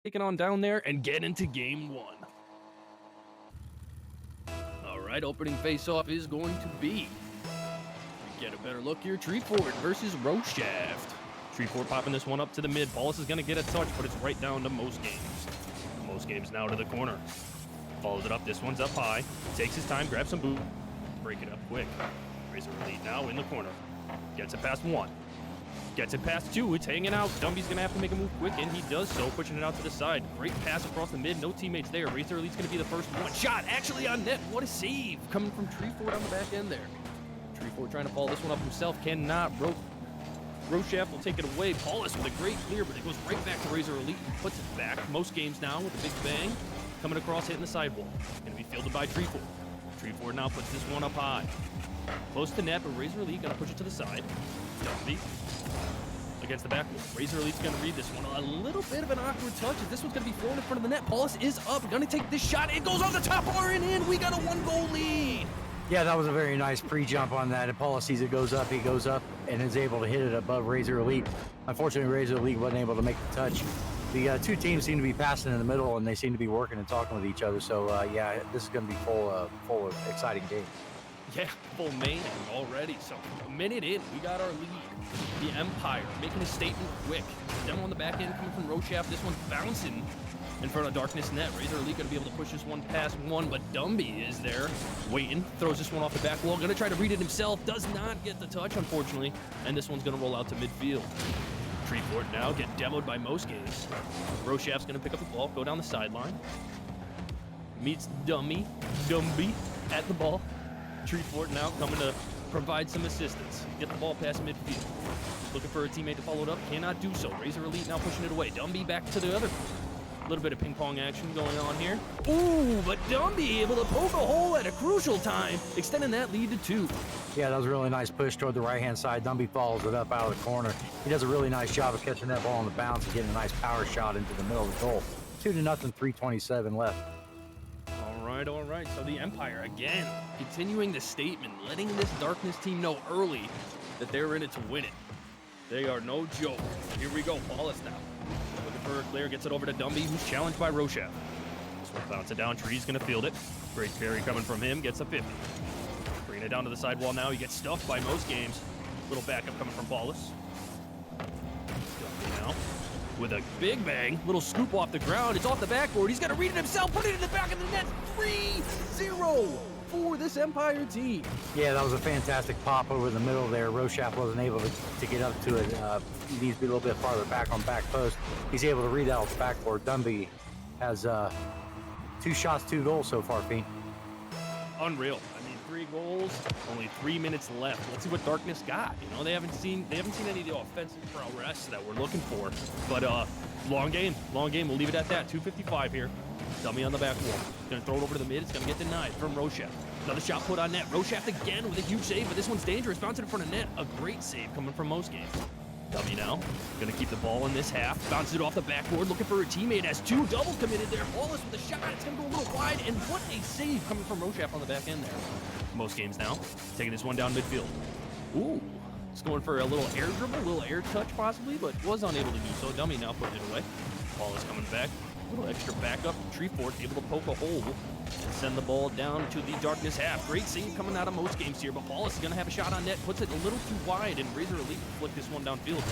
taking on down there and get into game one. All right, opening face-off is going to be, get a better look here, Treefort versus Roshaft. Treefort popping this one up to the mid. Paulus is going to get a touch, but it's right down to Most Games. Most Games now to the corner. Follows it up. This one's up high. Takes his time, grabs some boot. Break it up quick. Razor Elite now in the corner. Gets it past one. Gets it past two. It's hanging out. Dumby's going to have to make a move quick, and he does so, pushing it out to the side. Great pass across the mid. No teammates there. Razor Elite's going to be the first one. Shot actually on net. What a save coming from Treefort on the back end there. Treefort trying to follow this one up himself. Cannot. Roshaft will take it away. Paulus with a great clear, but it goes right back to Razor Elite and puts it back. Most Games now with a big bang. Coming across, hitting the sidewall. Going to be fielded by Treefort. Treefort now puts this one up high. Close to net, but Razor Elite going to push it to the side. Dumby against the back wall. Razor Elite's going to read this one. A little bit of an awkward touch as this one's going to be thrown in front of the net. Paulus is up. Going to take this shot. It goes on the top bar and in. We got a 1-goal lead. Yeah, that was a very nice pre-jump on that. And Paulus sees it goes up. He goes up and is able to hit it above Razor Elite. Unfortunately, Razor Elite wasn't able to make the touch. The two teams seem to be passing in the middle, and they seem to be working and talking with each other. So, yeah, this is going to be full of exciting game. Yeah, full main already. So a minute in, we got our lead. The Empire making a statement quick. Demo on the back end coming from Roshaft. This one's bouncing in front of Darkness Net. Razor Elite going to be able to push this one past one, but Dumby is there waiting. Throws this one off the back wall. Going to try to read it himself. Does not get the touch, unfortunately. And this one's going to roll out to midfield. Treefort now get demoed by Most Games. Roshaft's going to pick up the ball, go down the sideline. Meets Dumby at the ball. Treefort now coming to provide some assistance. Get the ball past midfield. Looking for a teammate to follow it up. Cannot do so. Razor Elite now pushing it away. Dumby back to the other corner. A little bit of ping pong action going on here. Ooh, but Dumby able to poke a hole at a crucial time, extending that lead to 2. Yeah, that was a really nice push toward the right-hand side. Dumby follows it up out of the corner. He does a really nice job of catching that ball on the bounce and getting a nice power shot into the middle of the goal. 2-0, 3:27 left. All right. So the Empire, again, continuing the statement, letting this Darkness team know early that they're in it to win it. They are no joke. Here we go. Paulus now. Looking for a clear. Gets it over to Dumby, who's challenged by Roshaft. This one bounces down. Tree's going to field it. Great carry coming from him. Gets a 50. Bringing it down to the sidewall now. He gets stuffed by Most Games. Little backup coming from Paulus. Dumby now with a big bang. Little scoop off the ground. It's off the backboard. He's got to read it himself. Put it in the back of the net. 3-0 for this Empire team. Yeah, that was a fantastic pop over the middle there. Roshaft wasn't able to get up to it. He needs to be a little bit farther back on back post. He's able to read out the backboard. Dumby has 2 shots, 2 goals so far, Feen. Unreal. 3 goals, only 3 minutes left. Let's see what Darkness got. You know, they haven't seen any of the offensive progress that we're looking for. But long game. We'll leave it at that. 2:55 here. Dummy on the back wall. Gonna throw it over to the mid. It's gonna get denied from Roshaft. Another shot put on net. Roshaft again with a huge save, but this one's dangerous. Bouncing in front of net. A great save coming from Most Games. Dummy now. Gonna keep the ball in this half. Bounces it off the backboard. Looking for a teammate. Has 2 doubles committed there. Paulus with a shot. It's gonna go a little wide. And what a save coming from Roshaft on the back end there. Most Games now. Taking this one down midfield. Ooh. It's going for a little air dribble. A little air touch possibly, but was unable to do so. Dummy now putting it away. Paulus coming back. A little extra backup. Treefort able to poke a hole and send the ball down to the Darkness half. Great save coming out of Most Games here, but Paulus is going to have a shot on net. Puts it a little too wide, and Razor Elite flick this one downfield.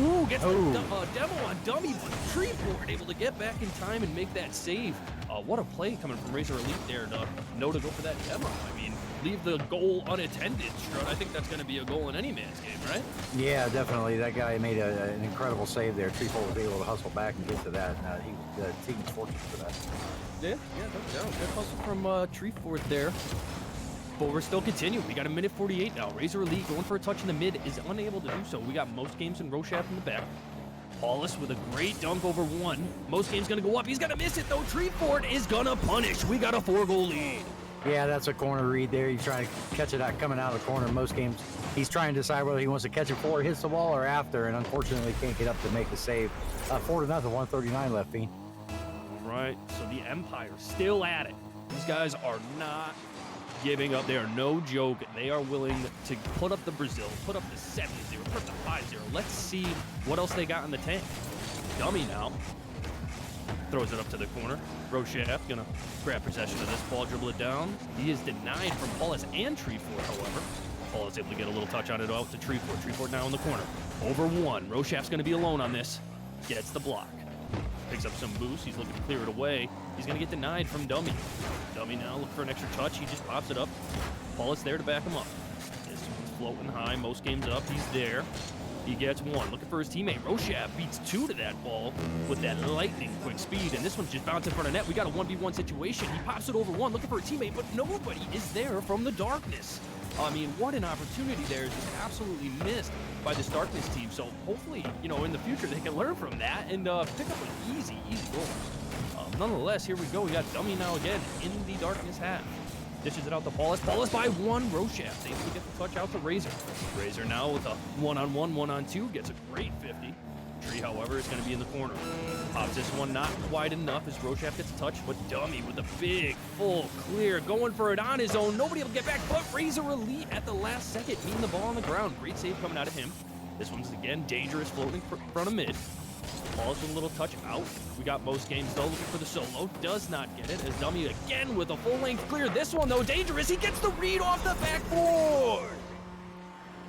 Ooh, gets the demo on Dummy, but Treefort able to get back in time and make that save. What a play coming from Razor Elite there to know to go for that demo. I mean, leave the goal unattended, Strutt. I think that's going to be a goal in any man's game, right? Yeah, definitely. That guy made an incredible save there. Treefort was able to hustle back and get to that. The team was fortunate for that. Yeah, no doubt. Good hustle from Treefort there. But we're still continuing. We got a minute 48 now. Razor Elite going for a touch in the mid is unable to do so. We got Most Games and Roshaft in the back. Paulus with a great dunk over one. Most Games going to go up. He's going to miss it, though. Treefort is going to punish. We got a 4-goal lead. Yeah, that's a corner read there. He's trying to catch it out coming out of the corner. Most Games, he's trying to decide whether he wants to catch it before he hits the wall or after, and unfortunately can't get up to make the save. 4-0, 1:39 left, Feen. All right, so the Empire still at it. These guys are not giving up. They are no joke. They are willing to put up the Brazil, put up the 7-0, put up the 5-0. Let's see what else they got in the tank. Dummy now. Throws it up to the corner. Rochef gonna grab possession of this ball, dribble it down. He is denied from Paulus and Treefort, however. Paulus able to get a little touch on it out to Treefort. Treefort now in the corner. Over one. Rochef's gonna be alone on this. Gets the block. Picks up some boost. He's looking to clear it away. He's gonna get denied from Dummy. Dummy now look for an extra touch. He just pops it up. Paulus there to back him up. This one's floating high. Most games up. He's there. He gets one. Looking for his teammate. Rochef beats two to that ball with that lightning quick speed. And this one's just bounced in front of net. We got a 1v1 situation. He pops it over one, looking for a teammate, but nobody is there from the darkness. I mean, what an opportunity there. Just absolutely missed by this darkness team. So hopefully, you know, in the future they can learn from that and pick up an easy goal. Nonetheless, here we go. We got Dummy now again in the darkness half. Dishes it out to Paulus. Paulus by one. Rochef able to get the touch out to Razor. Razor now with a one-on-one, one-on-two. Gets a great 50. Tree, however, is going to be in the corner. Pops this one not wide enough as Rochef gets a touch, but Dummy with a big, full clear, going for it on his own. Nobody will get back, but Razor Elite at the last second, meeting the ball on the ground. Great save coming out of him. This one's, again, dangerous, floating in front of mid. Paulus with a little touch out. We got most games, though, looking for the solo. Does not get it, as Dummy again with a full-length clear. This one, though, dangerous. He gets the read off the backboard.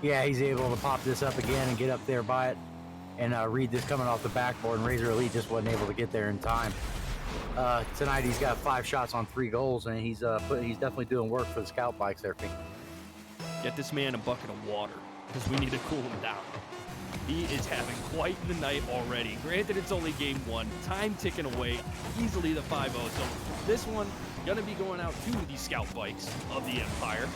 Yeah, he's able to pop this up again and get up there by it and read this coming off the backboard, and Razor Elite just wasn't able to get there in time. Tonight he's got 5 shots on 3 goals, and he's definitely doing work for the scout bikes there, Feen. Get this man a bucket of water, because we need to cool him down. He is having quite the night already. Granted, it's only game 1. Time ticking away. Easily the 5-0. So this one going to be going out to the scout bikes of the Empire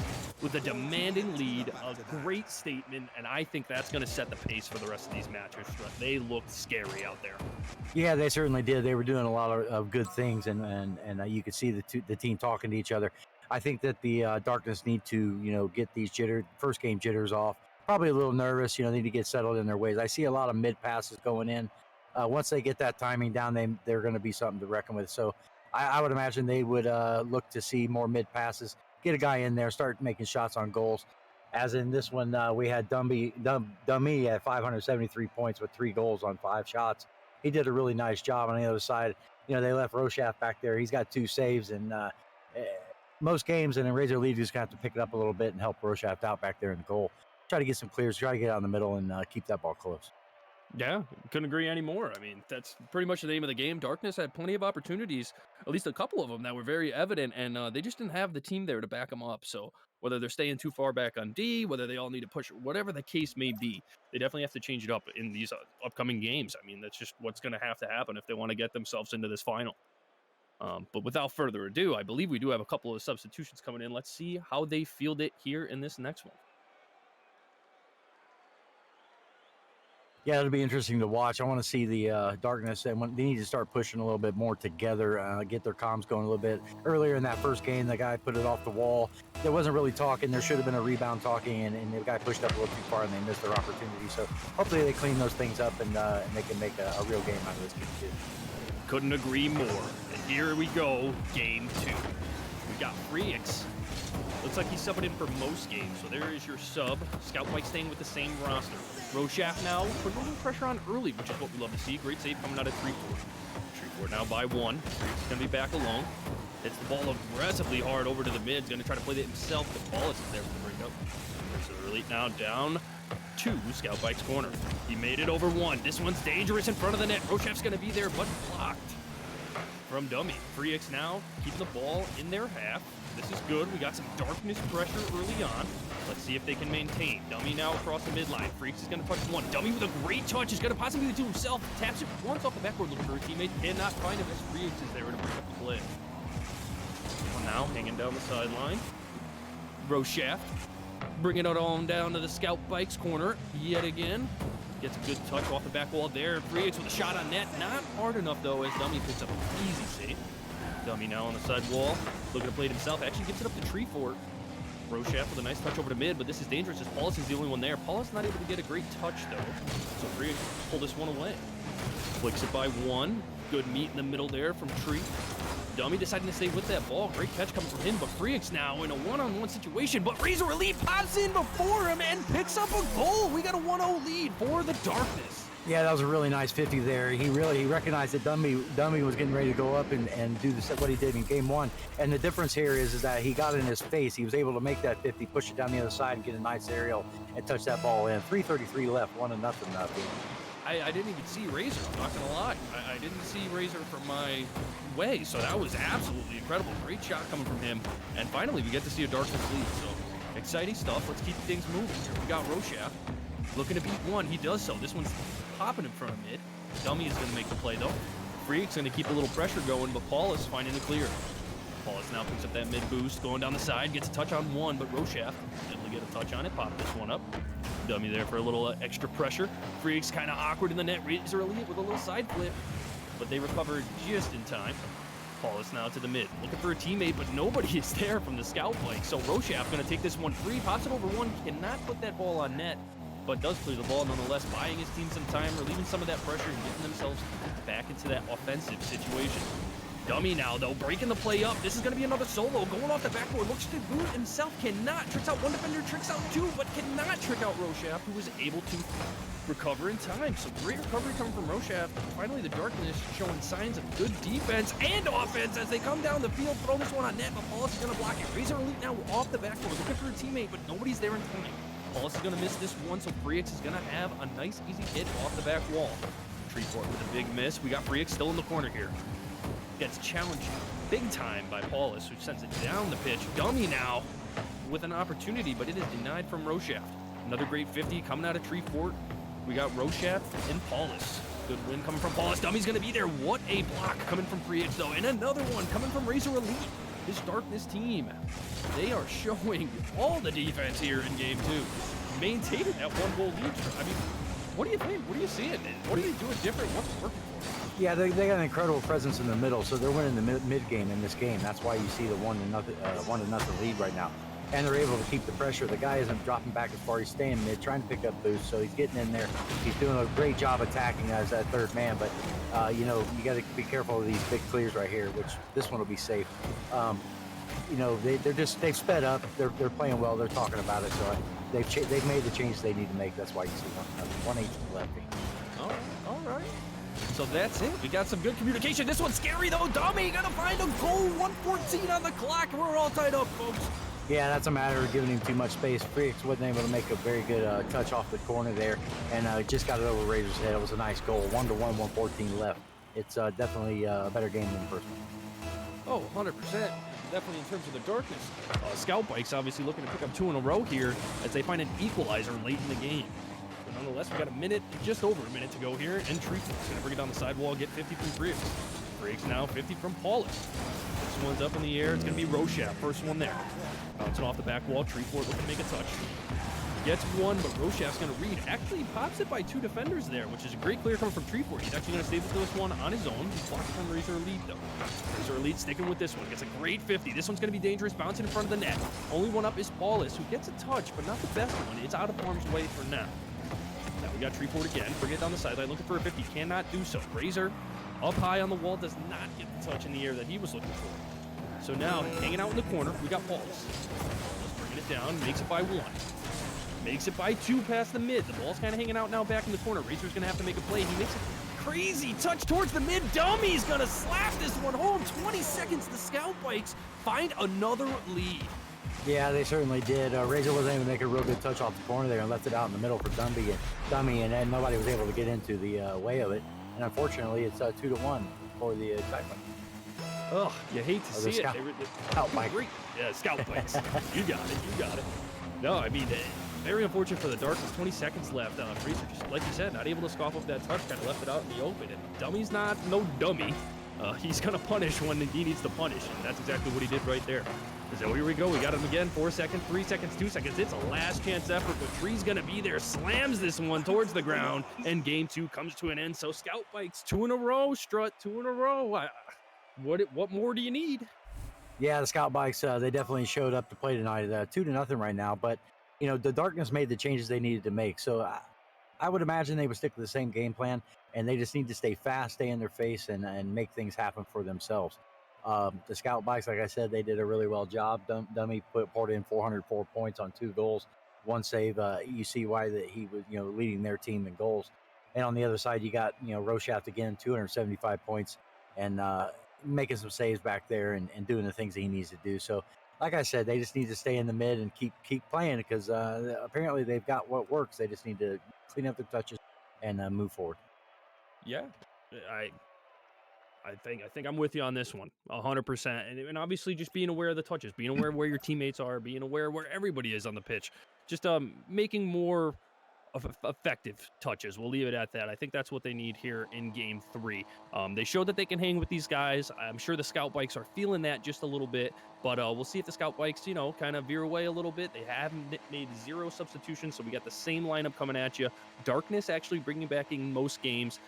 with a demanding lead, a great statement, and I think that's going to set the pace for the rest of these matches. They looked scary out there. Yeah, they certainly did. They were doing a lot of good things, and you could see the team talking to each other. I think that the Darkness need to, you know, get these first game jitters off. Probably a little nervous, you know, they need to get settled in their ways. I see a lot of mid passes going in. Once they get that timing down, they're going to be something to reckon with. So I would imagine they would look to see more mid passes, get a guy in there, start making shots on goals. As in this one, we had Dummy at 573 points with 3 goals on 5 shots. He did a really nice job. On the other side, you know, they left Rochef back there. He's got 2 saves, and most games, and then Razor Elite just got to pick it up a little bit and help Rochef out back there in the goal. Try to get some clears, try to get out in the middle, and keep that ball close. Yeah, couldn't agree anymore. I mean, that's pretty much the name of the game. Darkness had plenty of opportunities, at least a couple of them that were very evident, and they just didn't have the team there to back them up. So whether they're staying too far back on D, whether they all need to push, whatever the case may be, they definitely have to change it up in these upcoming games. I mean, that's just what's going to happen if they want to get themselves into this final. But without further ado, I believe we do have a couple of substitutions coming in. Let's see how they field it here in this next one. Yeah, it'll be interesting to watch. I want to see the Darkness, and they need to start pushing a little bit more together, get their comms going a little bit. Earlier in that first game, the guy put it off the wall. There wasn't really talking. There should have been a rebound talking, and the guy pushed up a little too far, and they missed their opportunity. So hopefully they clean those things up, and they can make a real game out of this game, too. Couldn't agree more. And here we go, game 2. We got Freaks. Looks like he's subbing in for most games, so there is your sub. Scout Mike staying with the same roster. Rochef now putting a little pressure on early, which is what we love to see. Great save coming out of Treefort. Treefort now by 1. He's going to be back alone. Hits the ball aggressively hard over to the mid. He's going to try to play it himself, but Paulus is there for the breakup. So Elite now down to Scout Bike's corner. He made it over 1. This one's dangerous in front of the net. Rochef's going to be there, but blocked from Dummy. 3X now keeping the ball in their half. This is good. We got some Darkness pressure early on. Let's see if they can maintain. Dummy now across the midline. Freaks is going to touch 1. Dummy with a great touch is going to possibly do himself. Taps it once off the backboard looking for a teammate. Cannot find him as Freaks is there to break up the play. Now hanging down the sideline. Rochef bringing it on down to the Scout Bikes corner yet again. Gets a good touch off the back wall there. Freaks with a shot on net. Not hard enough though as Dummy picks up an easy save. Dummy now on the side wall, looking to play it himself. Actually gets it up to Treefort. Rochef with a nice touch over to mid, but this is dangerous as Paulus is the only one there. Paulus not able to get a great touch though, so Free pull this one away. Flicks it by 1. Good meet in the middle there from Tree. Dummy deciding to stay with that ball. Great catch coming from him, but Freaks now in a one-on-one situation, but Razor Elite pops in before him and picks up a goal. We got a 1-0 lead for the Darkness. Yeah, that was a really nice 50 there. He recognized that Dummy was getting ready to go up and do what he did in game one. And the difference here is that he got in his face. He was able to make that 50, push it down the other side, and get a nice aerial and touch that ball in. 3:33 left, 1-0 Feen. I didn't even see Razor. I'm not gonna lie. I didn't see Razor from my way, so that was absolutely incredible. Great shot coming from him. And finally, we get to see a Darkness lead. So exciting stuff. Let's keep things moving here. We got Roshaft looking to beat one. He does so. This one's popping in front of mid. Dummy is gonna make the play though. Freak's gonna keep a little pressure going, but Paulus finding the clear. Paulus now picks up that mid boost, going down the side, gets a touch on one, but Roshaft able to get a touch on it, pop this one up. Dummy there for a little extra pressure. Freak's kind of awkward in the net. Razor Elite with a little side flip, but they recovered just in time. Paulus now to the mid, looking for a teammate, but nobody is there from the scout flank. So Roshaft going to take this one free, pops it over one, cannot put that ball on net, but does clear the ball nonetheless, buying his team some time, relieving some of that pressure and getting themselves back into that offensive situation. Dummy now, though, breaking the play up. This is going to be another solo. Going off the backboard. Looks to boot himself. Cannot. Tricks out one defender. Tricks out two, but cannot trick out Roshaft, who was able to recover in time. So great recovery coming from Roshaft. Finally, the Darkness showing signs of good defense and offense as they come down the field. Throw this one on net, but Paulus is going to block it. Razor Elite now off the backboard. Looking for a teammate, but nobody's there in time. Paulus is going to miss this one, so Freaks is going to have a nice, easy hit off the back wall. Treefort with a big miss. We got Freaks still in the corner here. Gets challenged big time by Paulus, who sends it down the pitch. Dummy now with an opportunity, but it is denied from Roshaft. Another great 50 coming out of Treefort. We got Roshaft and Paulus. Good win coming from Paulus. Dummy's going to be there. What a block coming from Free Edge, though. And another one coming from Razor Elite. This Darkness team, they are showing all the defense here in game two. Maintaining that one goal lead. I mean, what do you think? What are you seeing? What are they doing different? What's working for them? Yeah, they got an incredible presence in the middle, so they're winning the mid game in this game. That's why you see the 1-0 lead right now. And they're able to keep the pressure. The guy isn't dropping back as far. He's staying mid, trying to pick up boost, so he's getting in there. He's doing a great job attacking as that third man, but you know, you got to be careful of these big clears right here, which this one will be safe. You know, they've sped up. They're playing well. They're talking about it, so they've made the changes they need to make. That's why you see 1-18 left. All right. So that's it. We got some good communication. This one's scary, though. Dummy, gotta find a goal. 1:14 on the clock. We're all tied up, folks. Yeah, that's a matter of giving him too much space. Freaks wasn't able to make a very good touch off the corner there, and just got it over Razor's head. It was a nice goal. 1-1, 1:14 left. It's definitely a better game than the first one. Oh, 100%. Definitely in terms of the Darkness. Scout Bike's obviously looking to pick up 2 in a row here as they find an equalizer late in the game. Nonetheless, we got a minute, just over a minute to go here, and Treefort's gonna bring it down the sidewall, get 50 from Freaks. Freaks now 50 from Paulus. This one's up in the air. It's gonna be Roshaft, first one there. Bouncing off the back wall. Treefort looking to make a touch. Gets one, but Roshaft's gonna read. Actually pops it by 2 defenders there, which is a great clear coming from Treefort. He's actually gonna save this one on his own. He's blocked from Razor Elite though. Razor Elite sticking with this one. Gets a great 50. This one's gonna be dangerous, bouncing in front of the net. Only one up is Paulus, who gets a touch, but not the best one. It's out of harm's way for now. Now we got Treefort again, bring it down the sideline, looking for a 50, cannot do so. Razor, up high on the wall, does not get the touch in the air that he was looking for. So now, hanging out in the corner, we got Paulus. Paulus bringing it down, makes it by 1. Makes it by 2 past the mid. The ball's kind of hanging out now back in the corner. Razor's going to have to make a play. He makes a crazy touch towards the mid. Dummy's going to slap this one home. 20 seconds, the Scout Bikes find another lead. Yeah, they certainly did. Razor wasn't able to make a real good touch off the corner there and left it out in the middle for Dummy, and then nobody was able to get into the way of it. And unfortunately, it's 2-1 for the Cyclone. Oh, you hate to see it. Scout Bike. Yeah, Scout Bikes. You got it. No, I mean, very unfortunate for the Darkness. 20 seconds left. Razor, just like you said, not able to scoff up that touch, kind of left it out in the open. And Dummy's not no dummy. He's going to punish when he needs to punish, and that's exactly what he did right there. So here we go. We got him again. 4 seconds, 3 seconds, 2 seconds. It's a last chance effort, but Tree's going to be there. Slams this one towards the ground, and game 2 comes to an end. So Scout Bikes 2 in a row. Strutt 2 in a row. What more do you need? Yeah, the Scout Bikes, they definitely showed up to play tonight. 2-0 right now, but you know, the Darkness made the changes they needed to make. So I would imagine they would stick to the same game plan, and they just need to stay fast, stay in their face, and make things happen for themselves. The Scout Bikes, like I said, they did a really well job. Dummy poured in 404 points on 2 goals, 1 save. You see why that he was, you know, leading their team in goals. And on the other side, you got, Roshaft again, 275 points, and making some saves back there and doing the things that he needs to do. So, like I said, they just need to stay in the mid and keep playing because apparently they've got what works. They just need to clean up their touches and move forward. Yeah, I think I'm with you on this one, 100%. And obviously, just being aware of the touches, being aware of where your teammates are, being aware where everybody is on the pitch, just making more of effective touches. We'll leave it at that. I think that's what they need here in Game 3. They showed that they can hang with these guys. I'm sure the scout bikes are feeling that just a little bit, but we'll see if the scout bikes, kind of veer away a little bit. They haven't made 0 substitutions, so we got the same lineup coming at you. Darkness actually bringing back in most games.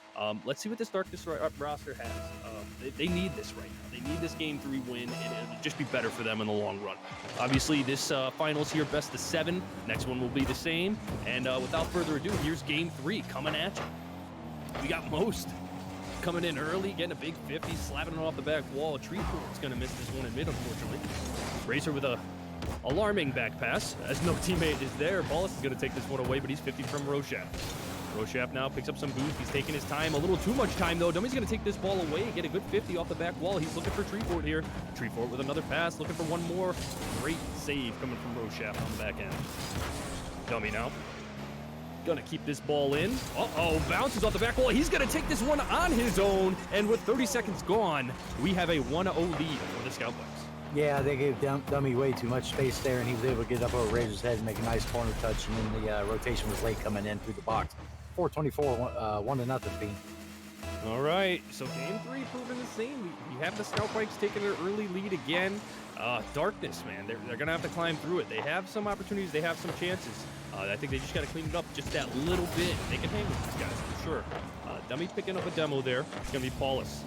Let's see what this Darkness roster has. They need this right now. They need this Game 3 win, and it'll just be better for them in the long run. Obviously, this finals here, best of 7. Next one will be the same, and without further ado, here's Game 3 coming at you. We got Most coming in early, getting a big 50, slapping it off the back wall. Treeport's going to miss this one in mid, unfortunately. Racer with a alarming back pass, as no teammate is there. Paulus is going to take this one away, but he's 50 from Roshaft. Roshaft now picks up some boost. He's taking his time, a little too much time though. Dummy's going to take this ball away, get a good 50 off the back wall. He's looking for Treeport here. Treeport with another pass, looking for one more. Great save coming from Roshaft on the back end. Dummy now. Gonna keep this ball in. Bounces off the back wall. He's gonna take this one on his own. And with 30 seconds gone, we have a 1-0 lead for the Scout Bikes. Yeah, they gave Dummy way too much space there, and he was able to get up over Razor's head and make a nice corner touch. And then the rotation was late coming in through the box. 4:24, 1-0, Feen. All right, so Game 3 proving the same. We have the Scout Bikes taking an early lead again. Darkness, man, they're gonna have to climb through it. They have some opportunities, they have some chances. I think they just got to clean it up just that little bit. They can hang with these guys for sure. Dummy picking up a demo there. It's going to be Paulus.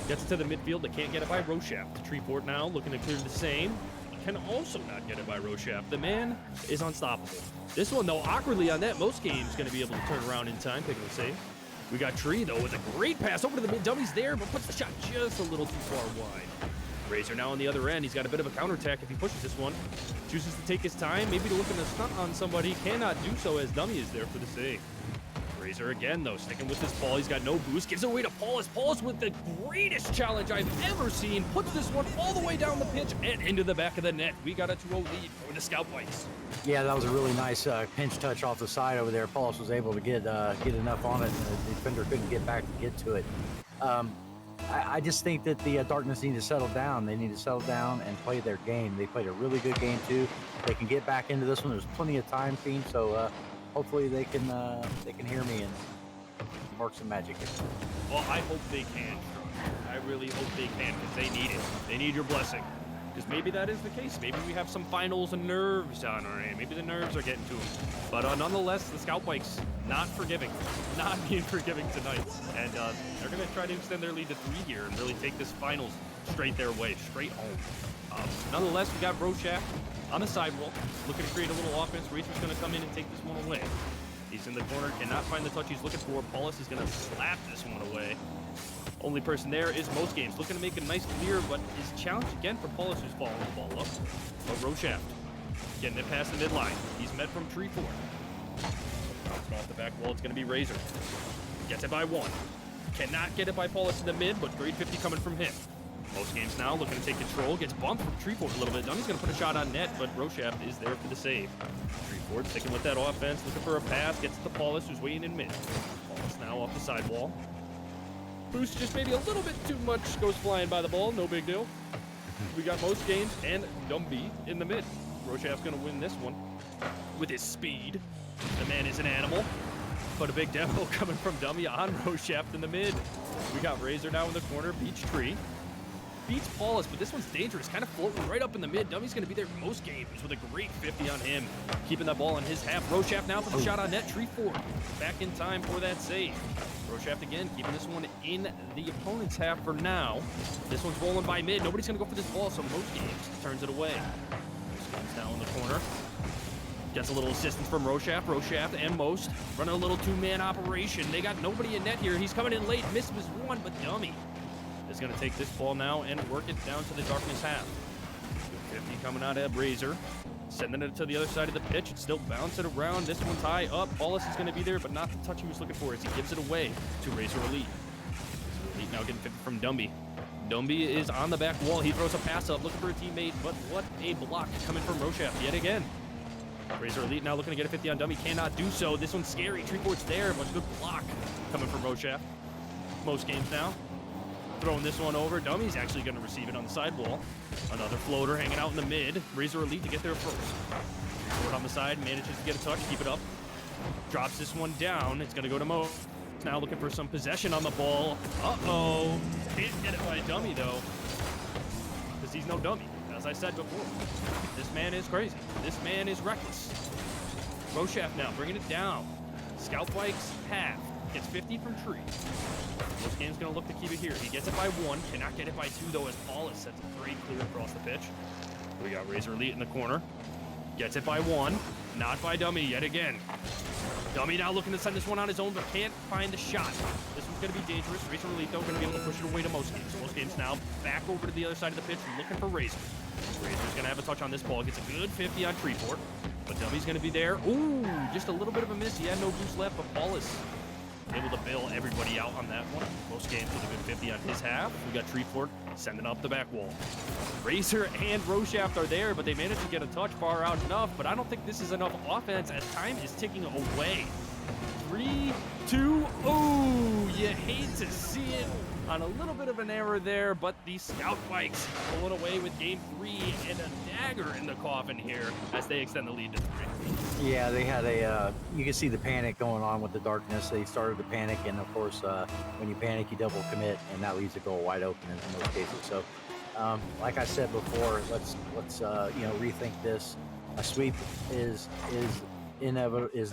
Gets to the midfield. They can't get it by Roshaft. Treeport now looking to clear the same. Can also not get it by Roshaft. The man is unstoppable. This one, though, awkwardly on that, most games going to be able to turn around in time, picking the save. We got Tree, though, with a great pass over to the mid. Dummy's there, but puts the shot just a little too far wide. Razor now on the other end. He's got a bit of a counterattack if he pushes this one. Chooses to take his time, maybe to look in the stunt on somebody. Cannot do so as Dummy is there for the save. Razor again, though, sticking with this ball. He's got no boost. Gives it away to Paulus. Paulus with the greatest challenge I've ever seen. Puts this one all the way down the pitch and into the back of the net. We got a 2-0 lead for the Scout Bikes. Yeah, that was a really nice pinch touch off the side over there. Paulus was able to get enough on it, and the defender couldn't get back to get to it. I just think that the Darkness need to settle down. They need to settle down and play their game. They played a really good game too. They can get back into this one. There's plenty of time, team. So hopefully they can hear me and work some magic here. Well, I hope they can. I really hope they can because they need it. They need your blessing. Because maybe that is the case. Maybe we have some finals and nerves on our end. Maybe the nerves are getting to them. But nonetheless, the Scout Bikes not forgiving, not being forgiving tonight. And they're going to try to extend their lead to 3 here and really take this finals straight their way, straight home. Nonetheless, we got Roshaft on the sidewalk, looking to create a little offense. Razor's going to come in and take this one away. He's in the corner, cannot find the touch he's looking for. Paulus is going to slap this one away. Only person there is Most Games, looking to make a nice clear, but is challenged again for Paulus, who's following the ball up. But Roshaft getting it past the midline. He's met from Treeport. Bouncing off the back wall, it's going to be Razor. Gets it by 1. Cannot get it by Paulus in the mid, but grade 50 coming from him. Most Games now looking to take control. Gets bumped from Treeport a little bit. Dummy's going to put a shot on net, but Roshaft is there for the save. Treeport sticking with that offense, looking for a pass. Gets it to Paulus, who's waiting in mid. Paulus now off the sidewall. Boost just maybe a little bit too much, goes flying by the ball, no big deal. We got Most Games and Dumby in the mid. Roshaft's gonna win this one with his speed. The man is an animal, but a big demo coming from Dummy on Roshaft in the mid. We got Razor now in the corner, beats Tree. Beats Paulus, but this one's dangerous, kind of floating right up in the mid. Dummy's gonna be there Most Games with a great 50 on him. Keeping that ball in his half. Roshaft now for the shot on net. Tree 4 back in time for that save. Roshaft again, keeping this one in the opponent's half for now. This one's rolling by mid. Nobody's going to go for this ball, so Most Games turns it away. Most Games now in the corner. Gets a little assistance from Roshaft. Roshaft and Most running a little two-man operation. They got nobody in net here. He's coming in late. Misses one, but Dummy is going to take this ball now and work it down to the Darkness half. 50 coming out of Razor. sending it to the other side of the pitch. It's still bouncing around. This one's high up. Paulus is going to be there, but not the touch he was looking for as he gives it away to Razor Elite. Razor Elite now getting 50 from Dumby. Dumby is on the back wall. He throws a pass up, looking for a teammate, but what a block coming from Roshaft yet again. Razor Elite now looking to get a 50 on Dumby. Cannot do so. This one's scary. Treeport's there, but good block coming from Roshaft. Most games now. Throwing this one over. Dummy's actually going to receive it on the sidewall. Another floater hanging out in the mid. Razor Elite to get there first. Forward on the side, manages to get a touch, keep it up. Drops this one down. It's going to go to Mo. Now looking for some possession on the ball. Uh-oh. Can't get it by Dummy, though. Because he's no dummy, as I said before. This man is crazy. This man is reckless. Roshaft now bringing it down. Scout bikes half. Gets 50 from Tree. This game's going to look to keep it here. He gets it by 1. Cannot get it by 2, though, as Paulus sets it very clear across the pitch. We got Razor Elite in the corner. Gets it by 1. Not by Dummy yet again. Dummy now looking to send this one on his own, but can't find the shot. This one's going to be dangerous. Razor Elite, though, going to be able to push it away to most games. Most games now back over to the other side of the pitch, looking for Razor. Razor's going to have a touch on this ball. Gets a good 50 on Treeport. But Dummy's going to be there. Ooh, just a little bit of a miss. He had no boost left, but Paulus able to bail everybody out on that one. Most games with a good 50 on his half. We got Treeport sending up the back wall. Razor and Roshaft are there, but they managed to get a touch far out enough, but I don't think this is enough offense as time is ticking away. 3, 2, oh, you hate to see it on a little bit of an error there, but the Scout Bikes pulling away with game 3 and a dagger in the coffin here as they extend the lead to 3. Yeah, they had you can see the panic going on with the darkness. They started to panic, and of course, when you panic, you double commit, and that leaves the goal wide open in most cases. So, like I said before, let's rethink this. A sweep is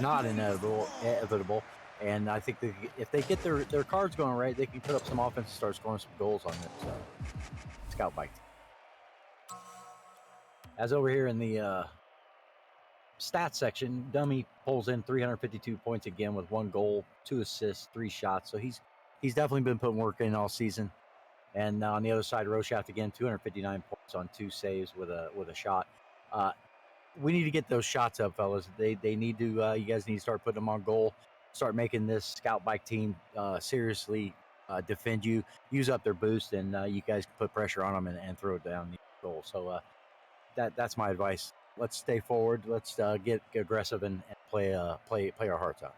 not inevitable. And I think if they get their cards going right, they can put up some offense and start scoring some goals on this Scout Bike. As over here in the stats section, Dummy pulls in 352 points again with 1 goal, 2 assists, 3 shots. So he's definitely been putting work in all season. And on the other side, Roshaft again, 259 points on 2 saves with a shot. We need to get those shots up, fellas. They need to. You guys need to start putting them on goal. Start making this Scout Bike team seriously defend you, use up their boost, and you guys can put pressure on them and throw it down the goal. So that's my advice. Let's stay forward. Let's get aggressive and play our hearts out.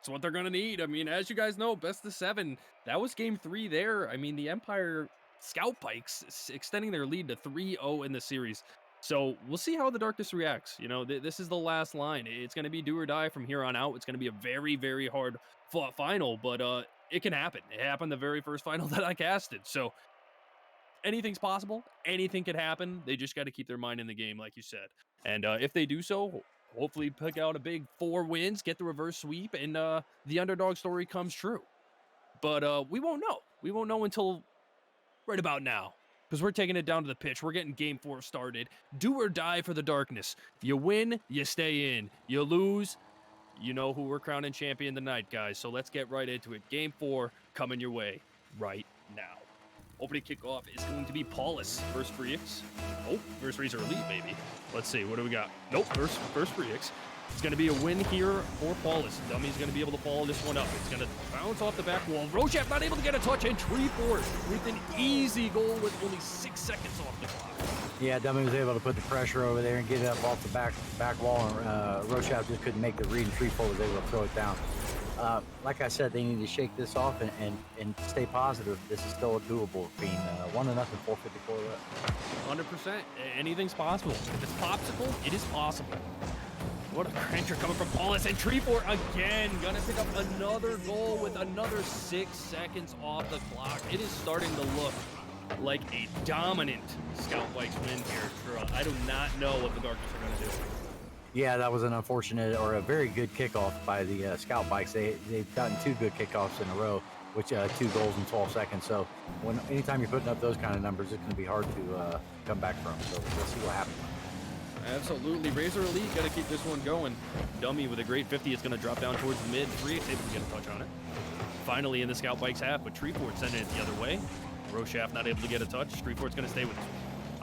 It's what they're going to need. I mean, as you guys know, best of 7. That was game 3 there. I mean, the Empire Scout Bikes extending their lead to 3-0 in the series. So we'll see how the Darkness reacts. You know, this is the last line. It's going to be do or die from here on out. It's going to be a very, very hard fought final, but it can happen. It happened the very first final that I casted. So anything's possible. Anything could happen. They just got to keep their mind in the game, like you said. And if they do so, hopefully pick out a big 4 wins, get the reverse sweep, and the underdog story comes true. But we won't know. We won't know until right about now. Because we're taking it down to the pitch. We're getting game 4 started. Do or die for the Darkness. You win, you stay in. You lose, you know who we're crowning champion tonight, guys. So let's get right into it. Game 4 coming your way right now. Opening kickoff is going to be Paulus versus Freaks. Oh, versus Razor Elite, maybe. Let's see, what do we got? Nope, versus Freaks. It's going to be a win here for Paulus. Dummy's going to be able to follow this one up. It's going to bounce off the back wall. Roshaft not able to get a touch, and Treeport with an easy goal with only 6 seconds off the clock. Yeah, Dummy was able to put the pressure over there and get it up off the back wall, and Roshaft just couldn't make the read, and Treeport was able to throw it down. Like I said, they need to shake this off and stay positive. This is still a doable Feen. 1-0, 4:54 left. 100%. Anything's possible. If it's popsicle, it is possible. What a cranker coming from Paulus, and Treeport again gonna pick up another goal with another 6 seconds off the clock. It is starting to look like a dominant Scout Bikes win here. I do not know what the Darkness are gonna do. Yeah, that was an unfortunate or a very good kickoff by the Scout Bikes. They've gotten 2 good kickoffs in a row, which 2 goals in 12 seconds. So anytime you're putting up those kind of numbers, it's going to be hard to come back from. So we'll see what happens. Absolutely. Razor Elite got to keep this one going. Dummy with a great 50. It's going to drop down towards the mid. Freaks able to get a touch on it. Finally in the Scout Bikes half, but Treeport sending it the other way. Roshaft not able to get a touch. Treeport's going to stay with it.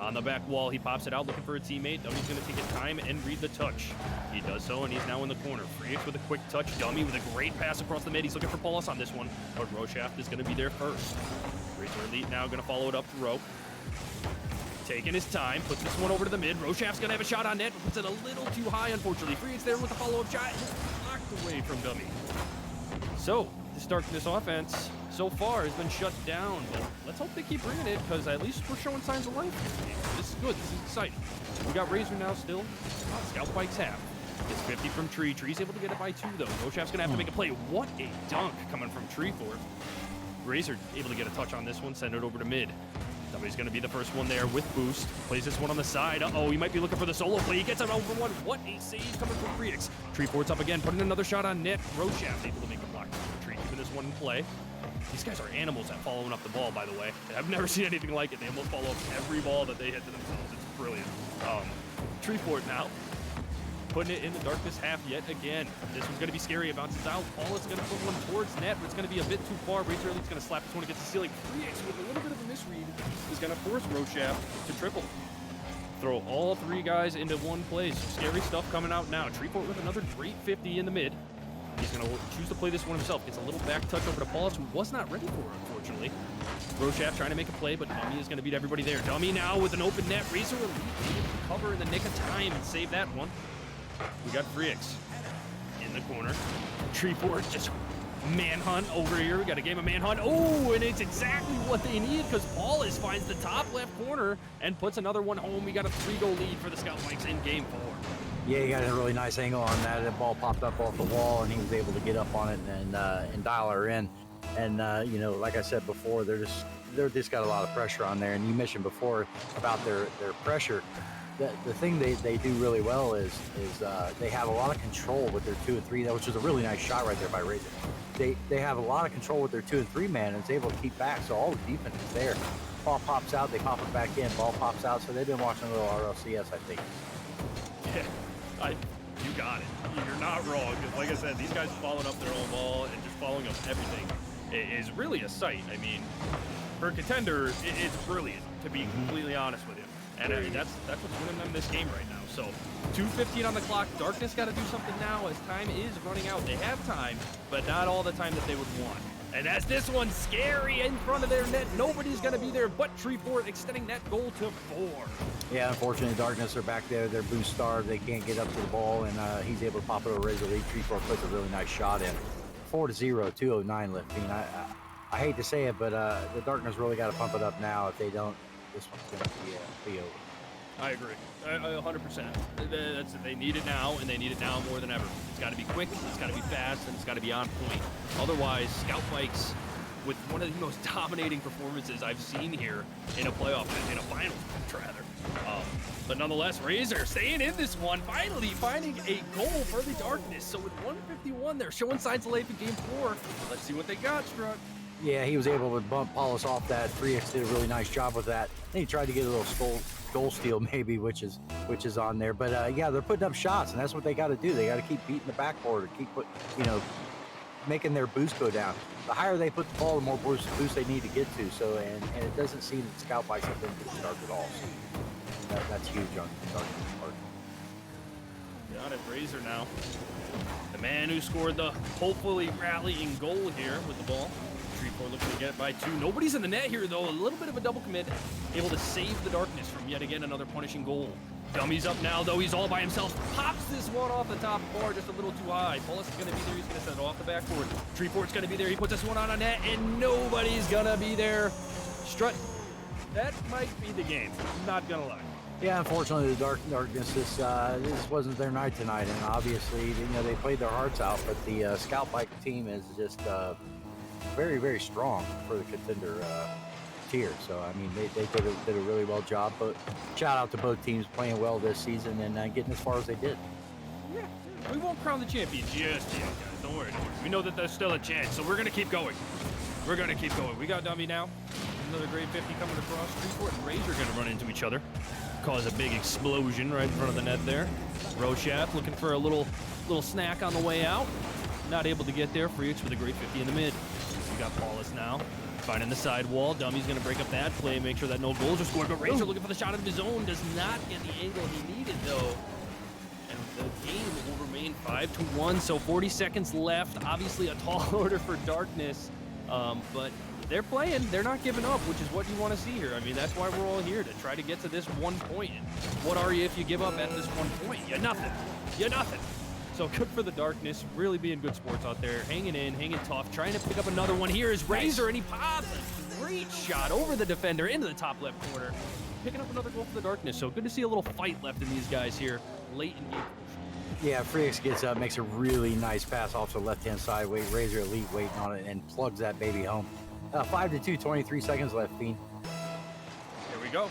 On the back wall, he pops it out looking for a teammate. Dummy's going to take his time and read the touch. He does so, and he's now in the corner. Freaks with a quick touch. Dummy with a great pass across the mid. He's looking for Paulus on this one, but Roshaft is going to be there first. Razor Elite now going to follow it up to Rope. Taking his time, puts this one over to the mid. Roshaft's going to have a shot on net, but puts it a little too high, unfortunately. Freaks there with the follow-up shot. Blocked away from Dummy. So, this Darkness offense so far has been shut down, but let's hope they keep bringing it, because at least we're showing signs of life. This is good. This is exciting. We got Razor now still. Scout Bike's half. Gets 50 from Tree. Tree's able to get it by 2, though. Roshaft's going to have to make a play. What a dunk coming from Tree for it. Razor able to get a touch on this one, send it over to mid. Somebody's going to be the first one there with boost. Plays this one on the side. Uh-oh, he might be looking for the solo play. He gets it over one. What a save coming from Freaks. Tree Fort's up again, putting another shot on net. Roshaft able to make a block. Tree keeping this one in play. These guys are animals at following up the ball, by the way. I've never seen anything like it. They almost follow up every ball that they hit to themselves. It's brilliant. Tree Fort now, putting it in the Darkness half yet again. This one's going to be scary. It bounces out. Paulus going to put one towards net, but it's going to be a bit too far. Razor Elite's going to slap this one against the ceiling. Freaks with a little bit of a misread is going to force Roshaft to triple. Throw all 3 guys into one place. Scary stuff coming out now. Tree Fort with another great 50 in the mid. He's going to choose to play this one himself. Gets a little back touch over to Paulus, who was not ready for it, unfortunately. Roshaft trying to make a play, but Dummy is going to beat everybody there. Dummy now with an open net. Razor Elite able to cover in the nick of time and save that one. We got Freaks in the corner. Tree Fort just manhunt over here. We got a game of manhunt. Oh, and it's exactly what they need, because Paulus finds the top left corner and puts another one home. We got a 3-goal lead for the Scout Bikes in game 4. Yeah, he got a really nice angle on that. The ball popped up off the wall, and he was able to get up on it and dial her in. And you know, like I said before, they're just got a lot of pressure on there. And you mentioned before about their pressure. The thing they do really well is they have a lot of control with their 2 and 3, which was a really nice shot right there by Razor. They have a lot of control with their 2 and 3 man, and is able to keep back, so all the defense is there. Ball pops out, they pop it back in. Ball pops out, so they've been watching a little RLCS, I think. Yeah, you got it. You're not wrong. Like I said, these guys following up their own ball and just following up everything is really a sight. I mean, for Contender, it's brilliant, to be completely honest with you. And that's what's winning them this game right now. So 2:15 on the clock. Darkness got to do something now as time is running out. They have time, but not all the time that they would want. And as this one's scary in front of their net, nobody's going to be there but Tree Fort, extending that goal to 4. Yeah, unfortunately, Darkness are back there. They're boost starved. They can't get up to the ball, and he's able to pop it over Razor Elite. Tree Fort puts a really nice shot in. 4-0, 209 left. Feen. I hate to say it, but the Darkness really got to pump it up now. If they don't, this one's going to be over. I agree. 100%. They need it now, and they need it now more than ever. It's got to be quick, it's got to be fast, and it's got to be on point. Otherwise, Scout Bikes, with one of the most dominating performances I've seen here in a playoff, in a finals, rather. But nonetheless, Razor staying in this one, finally finding a goal for the Darkness. So with 151, they're showing signs of life in game 4. Let's see what they got, Strutt. Yeah, he was able to bump Paulus off that. 3X did a really nice job with that. Then he tried to get a little goal steal maybe, which is on there. But yeah, they're putting up shots, and that's what they got to do. They got to keep beating the backboard, keep making their boost go down. The higher they put the ball, the more boost they need to get to. So and it doesn't seem that Scout Bikes have been getting started at all. So that's huge on Darkness' part. Got it, Razor now. The man who scored the hopefully rallying goal here with the ball. Tree Fort looking to get by 2. Nobody's in the net here, though. A little bit of a double commit. Able to save the Darkness from yet again another punishing goal. Dummy's up now, though. He's all by himself. Pops this one off the top bar just a little too high. Paulus is going to be there. He's going to send it off the backboard. Tree Fort's going to be there. He puts this one on a net, and nobody's going to be there. Strutt, that might be the game. Not going to lie. Yeah, unfortunately, the Darkness, this wasn't their night tonight, and obviously, they played their hearts out, but the Scout Bike team is just very, very strong for the Contender tier. So, I mean, they did a really well job, but shout out to both teams playing well this season and getting as far as they did. Yeah, we won't crown the champion just yet, guys. Don't worry. We know that there's still a chance, so we're going to keep going. We're going to keep going. We got Dummy now. Another grade 50 coming across. Tree Fort and Razor going to run into each other. Cause a big explosion right in front of the net there. Roshaft looking for a little snack on the way out. Not able to get there. Freaks with a great 50 in the mid. We got Paulus now. Finding the sidewall. Dummy's going to break up that play, make sure that no goals are scored. But Razor looking for the shot of his own. Does not get the angle he needed, though. And the game will remain 5-1. So 40 seconds left. Obviously a tall order for Darkness. But they're playing. They're not giving up, which is what you want to see here. I mean, that's why we're all here, to try to get to this 1 point. What are you if you give up at this 1 point? You're nothing. You're nothing. So good for the Darkness, really being good sports out there, hanging in, hanging tough, trying to pick up another one. Here is Razor, and he pops a great shot over the defender into the top left corner, picking up another goal for the Darkness. So good to see a little fight left in these guys here late in game. Yeah, Freaks gets up, makes a really nice pass off to the left-hand side. Razor Elite waiting on it and plugs that baby home. 5-2, 23 seconds left, Feen. Here we go.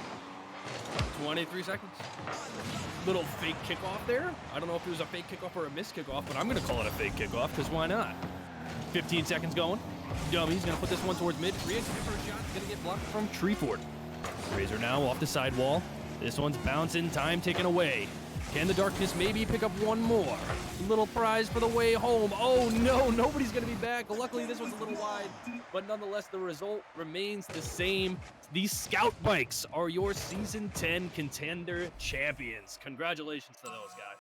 23 seconds. Little fake kickoff there. I don't know if it was a fake kickoff or a missed kickoff, but I'm going to call it a fake kickoff because why not? 15 seconds going. Dummy's going to put this one towards mid. Freaks for a shot. Going to get blocked from Treeford. Razor now off the sidewall. This one's bouncing. Time taken away. Can the Darkness maybe pick up one more? Little prize for the way home. Oh no, nobody's gonna be back. Luckily this one's a little wide, but nonetheless the result remains the same. These Scout Bikes are your Season 10 Contender champions. Congratulations to those guys.